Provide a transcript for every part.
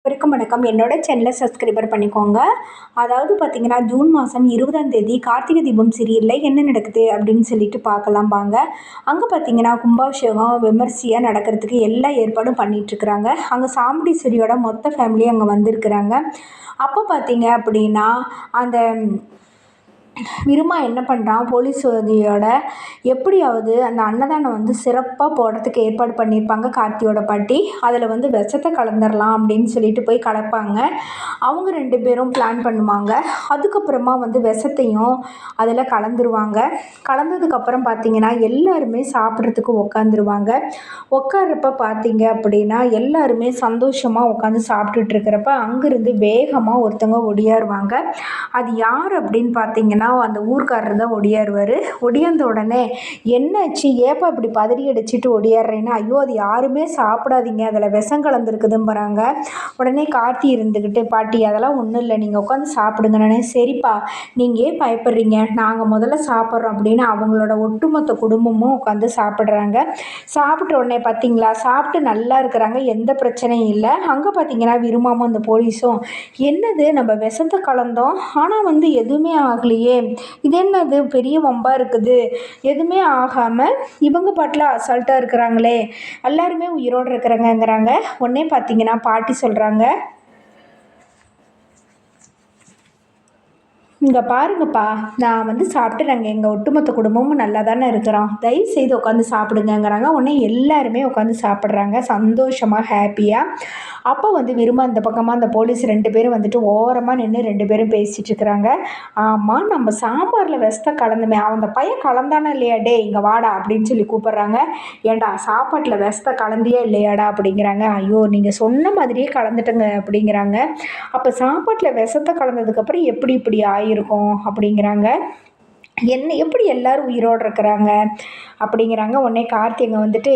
வணக்கம். என்னோட சேனலை சப்ஸ்கிரைபர் பண்ணிக்கோங்க. அதாவது பார்த்தீங்கன்னா, ஜூன் மாதம் 20ஆம் தேதி கார்த்திகை தீபம் சீரியலில் என்ன நடக்குது அப்படின்னு சொல்லிட்டு பார்க்கலாம் வாங்க. அங்கே பார்த்தீங்கன்னா, கும்பாபிஷேகம் விமர்சையாக நடக்கிறதுக்கு எல்லா ஏற்பாடும் பண்ணிகிட்ருக்குறாங்க. அங்கே சாமுண்டீஸ்வரியோட மொத்த ஃபேமிலி அங்கே வந்திருக்கிறாங்க. அப்போ பார்த்தீங்க அப்படின்னா, அந்த விருமா என்ன பண்ணுறான், போலீஸ் உதவியோட எப்படியாவது அந்த அன்னதானம் வந்து சிறப்பாக போடுறதுக்கு ஏற்பாடு பண்ணியிருப்பாங்க கார்த்தியோட பாட்டி. அதில் வந்து விஷத்தை கலந்துடலாம் அப்படின்னு சொல்லிட்டு போய் கலப்பாங்க. அவங்க 2 பேரும் பிளான் பண்ணுவாங்க. அதுக்கப்புறமா வந்து விஷத்தையும் அதில் கலந்துருவாங்க. கலந்ததுக்கப்புறம் பார்த்தீங்கன்னா, எல்லாருமே சாப்பிட்றதுக்கு உக்காந்துருவாங்க. உட்கார்றப்ப பார்த்தீங்க அப்படின்னா, எல்லாருமே சந்தோஷமாக உட்காந்து சாப்பிட்டுட்டு இருக்கிறப்ப அங்கேருந்து வேகமாக ஒருத்தவங்க ஒடியாருவாங்க. அது யார் அப்படின்னு பார்த்தீங்கன்னா, அந்த ஊர்க்காரர் தான் ஒடியாருவார். ஒடியாந்த உடனே, என்னாச்சு, ஏப்பா இப்படி பதறி அடிச்சுட்டு ஒடியாடுறேன்னா, ஐயோ அது யாருமே சாப்பிடாதீங்க, அதில் விஷம் கலந்துருக்குதும்பறாங்க. உடனே கார்த்தி இருந்துக்கிட்டு, பாட்டி அதெல்லாம் ஒன்றும் இல்லை, நீங்கள் உட்காந்து சாப்பிடுங்க. நானே சரிப்பா, நீங்கள் ஏன் பயப்படுறீங்க, நாங்கள் முதல்ல சாப்பிட்றோம் அப்படின்னு அவங்களோட ஒட்டுமொத்த குடும்பமும் உட்காந்து சாப்பிட்றாங்க. சாப்பிட்ட உடனே பார்த்தீங்களா, சாப்பிட்டு நல்லா இருக்கிறாங்க, எந்த பிரச்சனையும் இல்லை. அங்கே பார்த்தீங்கன்னா, விரும்பாமல் அந்த போலீஸும், என்னது நம்ம விஷத்தை கலந்தோம் ஆனால் வந்து எதுவுமே ஆகலையே, இது என்னது பெரிய வம்பா இருக்குது, எதுவுமே ஆகாமல் இவங்க பாட்டில் அசால்ட்டாக இருக்கிறாங்களே, எல்லாருமே உயிரோடு இருக்கிறாங்கங்கிறாங்க. உடனே பார்த்தீங்கன்னா பாட்டி சொல்கிறாங்க, இங்கே பாருங்கப்பா, நான் வந்து சாப்பிட்டு நாங்கள் எங்கள் ஒட்டுமொத்த குடும்பமும் நல்லா தானே இருக்கிறோம், தயவு செய்து உட்காந்து சாப்பிடுங்கங்கிறாங்க. உடனே எல்லாருமே உட்காந்து சாப்பிட்றாங்க சந்தோஷமாக ஹாப்பியாக. அப்போ வந்து விரும்ப அந்த பக்கமாக அந்த போலீஸ் 2 பேரும் வந்துட்டு ஓரமாக நின்று 2 பேரும் பேசிகிட்டு இருக்கிறாங்க. ஆமாம், நம்ம சாம்பாரில் விஷத்தை கலந்துமே, அந்த பையன் கலந்தானே இல்லையா, டே இங்கே வாடா அப்படின்னு சொல்லி கூப்பிட்றாங்க. ஏண்டா சாப்பாட்டில் விஷத்தை கலந்தியே இல்லையாடா அப்படிங்கிறாங்க. ஐயோ நீங்கள் சொன்ன மாதிரியே கலந்துட்டங்க அப்படிங்கிறாங்க. அப்போ சாப்பாட்டில் விஷத்தை கலந்ததுக்கப்புறம் எப்படி இப்படி ஆயிருக்கும் அப்படிங்கிறாங்க. என்ன எப்படி எல்லோரும் உயிரோடு இருக்கிறாங்க அப்படிங்கிறாங்க. உடனே கார்த்திகை வந்துட்டு,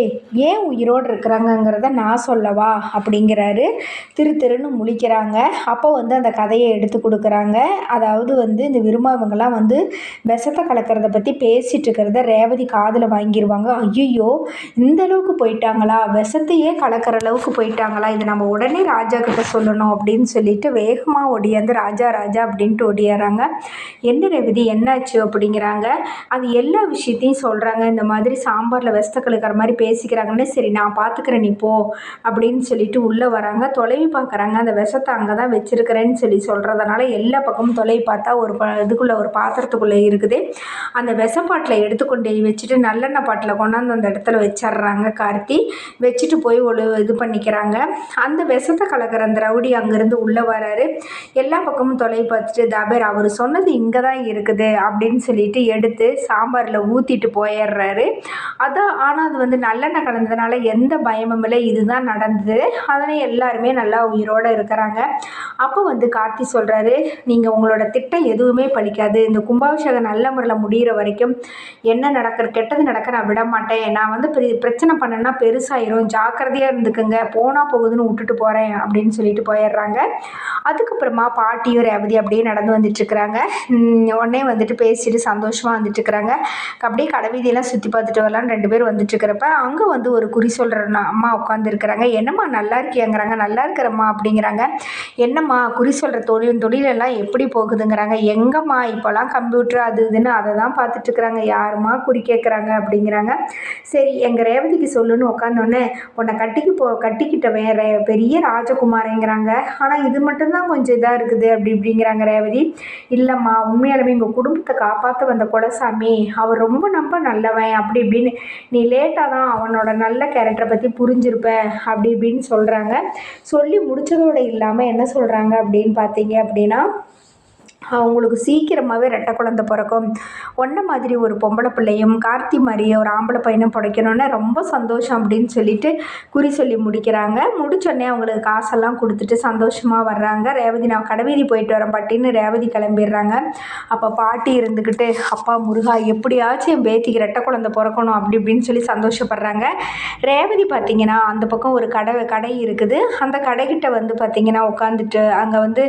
ஏன் உயிரோடு இருக்கிறாங்கங்கிறத நான் சொல்லவா அப்படிங்கிறாரு. திருன்னு முழிக்கிறாங்க. அப்போ வந்து அந்த கதையை எடுத்து கொடுக்குறாங்க. அதாவது வந்து இந்த விரும்பவங்களாம் வந்து விஷத்தை கலக்கிறத பற்றி பேசிகிட்டு இருக்கிறத ரேவதி காதில் வாங்கிடுவாங்க. ஐயோ இந்த அளவுக்கு போயிட்டாங்களா, விஷத்தையே கலக்கிற அளவுக்கு போயிட்டாங்களா, இது நம்ம உடனே ராஜா கிட்ட சொல்லணும் அப்படின்னு சொல்லிட்டு வேகமாக ஒடியாந்து ராஜா ராஜா அப்படின்ட்டு ஒடியாறாங்க. என்ன ரேவதி என்னாச்சு அப்படிங்கிறாங்க. அது எல்லா விஷயத்தையும் சொல்கிறாங்க. இந்த மாதிரி சாம்பாரில் விஷத்தை கலக்கிற மாதிரி பேசிக்கிறாங்கன்னு, சரி நான் பார்த்துக்கிறேன் நீ போ அப்படின்னு சொல்லிட்டு உள்ளே வராங்க. தொலைவி பார்க்குறாங்க. அந்த விஷத்தை அங்கே தான் வச்சுருக்கிறேன்னு சொல்லி சொல்கிறதுனால எல்லா பக்கமும் தொலைவி பார்த்தா ஒரு இதுக்குள்ளே ஒரு பாத்திரத்துக்குள்ளே இருக்குது. அந்த விஷப்பாட்டில் எடுத்துக்கொண்டு வச்சுட்டு நல்லெண்ணெய் பாட்டில் கொண்டாந்து அந்த இடத்துல வச்சிட்றாங்க. கார்த்தி வச்சுட்டு போய் இது பண்ணிக்கிறாங்க. அந்த விஷத்தை கலக்கிற அந்த ரவுடி அங்கேருந்து உள்ளே வராரு. எல்லா பக்கமும் தொலைவி பார்த்துட்டு, தபேர் அவர் சொன்னது இங்கே தான் இருக்குது அப்படின்னு சொல்லிட்டு எடுத்து சாம்பாரில் ஊற்றிட்டு போயிடுறாரு. அதான், ஆனால் அது வந்து நல்லெண்ணெய் கலந்ததுனால எந்த பயமும் இல்லை, இதுதான் நடந்தது. அதனால் எல்லாருமே நல்லா உயிரோடு இருக்கிறாங்க. அப்போ வந்து கார்த்தி சொல்கிறாரு, நீங்கள் உங்களோட திட்டம் எதுவுமே பலிக்காது, இந்த கும்பாபிஷேகம் நல்ல முறையில் முடிகிற வரைக்கும் என்ன நடக்கிற கெட்டது நடக்க நான் விட மாட்டேன், நான் வந்து பிரச்சனை பண்ணேன்னா பெருசாயிரும், ஜாக்கிரதையாக இருந்துக்குங்க, போனால் போகுதுன்னு விட்டுட்டு போகிறேன் அப்படின்னு சொல்லிட்டு போயிடுறாங்க. அதுக்கப்புறமா பாட்டியும் ரேவதி அப்படியே நடந்து வந்துட்டுருக்குறாங்க. உடனே வந்துட்டு பேசிட்டு சந்தோஷமாக வந்துட்டுருக்குறாங்க. அப்படியே கடைவீதியெல்லாம் சுற்றி பார்த்துட்டு வரலான்னு 2 பேர் வந்துட்டுருக்கிறப்ப அங்கே வந்து ஒரு குறி சொல்கிற அம்மா உட்காந்துருக்குறாங்க. என்னம்மா நல்லா இருக்கியாங்கிறாங்க. நல்லா இருக்கிறம்மா அப்படிங்கிறாங்க. என்னம்மா குறி சொல்கிற தொழிலெல்லாம் எப்படி போகுதுங்கிறாங்க. எங்கம்மா இப்போலாம் கம்ப்யூட்டர் அது இதுன்னு அதை தான் பார்த்துட்ருக்குறாங்க, யாருமா குறி கேட்குறாங்க அப்படிங்கிறாங்க. சரி எங்கள் ரேவதிக்கு சொல்லுன்னு உட்காந்தோடனே, உன்னை கட்டிக்கிட்டவன் பெரிய ராஜகுமாரங்கிறாங்க, ஆனால் இது மட்டும்தான் கொஞ்சம் இதாக இருக்குது அப்படி இப்படிங்கிறாங்க ரேவதி. இல்லைம்மா, உண்மையாலுமே எங்கள் குடும்பத்தை காப்பாற்ற வந்த குலசாமி, அவர் ரொம்ப நல்லவன் அப்படி இப்படின்னு, நீ லேட்டாக தான் அவனோட நல்ல கேரக்டரை பற்றி புரிஞ்சிருப்ப அப்படி இப்படின்னு சொல்கிறாங்க. சொல்லி முடித்ததோடு இல்லாமல் என்ன சொல்கிறாங்க அப்படின்னு பார்த்தீங்க அப்படின்னா, அவங்களுக்கு சீக்கிரமாகவே ரெட்டை குழந்தை பிறக்கும், ஒன்றை மாதிரி ஒரு பொம்பளை பிள்ளையும் கார்த்தி மாதிரியே ஒரு ஆம்பளை பையனும் பிழைக்கணுன்னு ரொம்ப சந்தோஷம் அப்படின்னு சொல்லிட்டு குறி சொல்லி முடிக்கிறாங்க. முடிச்சோடனே அவங்களுக்கு காசெல்லாம் கொடுத்துட்டு சந்தோஷமாக வர்றாங்க. ரேவதி நான் கடைவீதி போயிட்டு வரேன் பாட்டின்னு ரேவதி கிளம்பிடுறாங்க. அப்போ பாட்டி இருந்துக்கிட்டு, அப்பா முருகா எப்படியாச்சும் என் பேத்திக்கு ரெட்டை குழந்தை பிறக்கணும் அப்படி இப்படின்னு சொல்லி சந்தோஷப்படுறாங்க. ரேவதி பார்த்திங்கன்னா அந்த பக்கம் ஒரு கடை இருக்குது. அந்த கடைக்கிட்ட வந்து பார்த்திங்கன்னா உட்காந்துட்டு அங்கே வந்து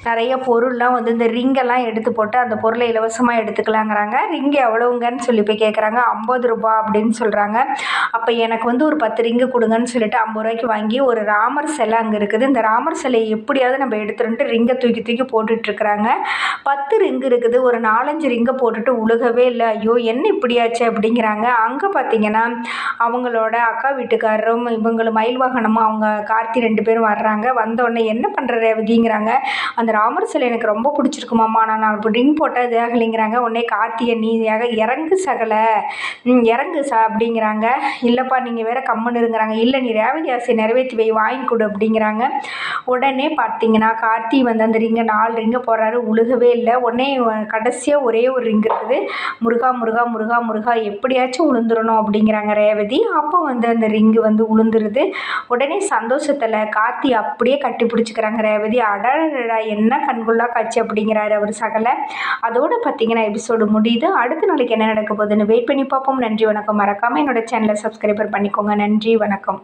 நிறைய பொருள்லாம் வந்து இந்த ரிங்கெல்லாம் எடுத்து போட்டு அந்த பொருளை இலவசமாக எடுத்துக்கலாங்கிறாங்க. ரிங்கு எவ்வளவுங்கன்னு சொல்லி போய் கேட்குறாங்க. 50 ரூபா அப்படின்னு சொல்கிறாங்க. அப்போ எனக்கு வந்து ஒரு 10 ரிங்கு கொடுங்கன்னு சொல்லிட்டு 50 ரூபாய்க்கு வாங்கி ஒரு ராமர் சிலை அங்கே இருக்குது. இந்த ராமர் சிலையை எப்படியாவது நம்ம எடுத்துட்டு ரிங்கை தூக்கி தூக்கி போட்டுட்ருக்குறாங்க. 10 ரிங்கு இருக்குது. ஒரு 4-5 ரிங்கை போட்டுட்டு உழுகவே இல்லை. ஐயோ என்ன இப்படியாச்சு அப்படிங்கிறாங்க. அங்கே பார்த்தீங்கன்னா அவங்களோட அக்கா வீட்டுக்காரரும் இவங்களும் மயில் வாகனமும் அவங்க கார்த்தி 2 பேரும் வர்றாங்க. வந்தோடனே என்ன பண்ணுற ரேவதிங்கிறாங்க. அந்த ராமர் சிலை எனக்கு ரொம்ப பிடிச்சிருக்குமாம்மா, நான் இப்போ ரிங் போட்டால் இது ஆகலைங்கிறாங்க. உடனே கார்த்தியை நீ இறங்கு சகலை இறங்கு அப்படிங்கிறாங்க. இல்லைப்பா நீங்கள் வேற கம்முன்னு இருங்கிறாங்க. இல்லை நீ ரேவதி ஆசையை நிறைவேற்றி வை, வாங்கி கொடு அப்படிங்கிறாங்க. உடனே பார்த்தீங்கன்னா கார்த்தி வந்து அந்த ரிங்கை 4 ரிங்கை போடுறாரு. உழுகவே இல்லை. உடனே கடைசியாக ஒரே ஒரு ரிங் இருக்குது. முருகா முருகா முருகா முருகா எப்படியாச்சும் உளுந்துடணும் அப்படிங்கிறாங்க ரேவதி. அப்போ வந்து அந்த ரிங்கு வந்து உளுந்துருது. உடனே சந்தோஷத்தில் கார்த்தி அப்படியே கட்டி பிடிச்சிக்கிறாங்க ரேவதி. அடடா என்ன கண்கொள்ளா காட்சி அப்படிங்கிறாரு அவர் சகலை. அதோடு பார்த்தீங்கன்னா எபிசோடு முடியுது. அடுத்த நாளைக்கு என்ன நடக்க போகுதுன்னு வெயிட் பண்ணி பார்ப்போம். நன்றி வணக்கம். மறக்காமல் என்னோட சேனலை சப்ஸ்கிரைபர் பண்ணிக்கோங்க. நன்றி வணக்கம்.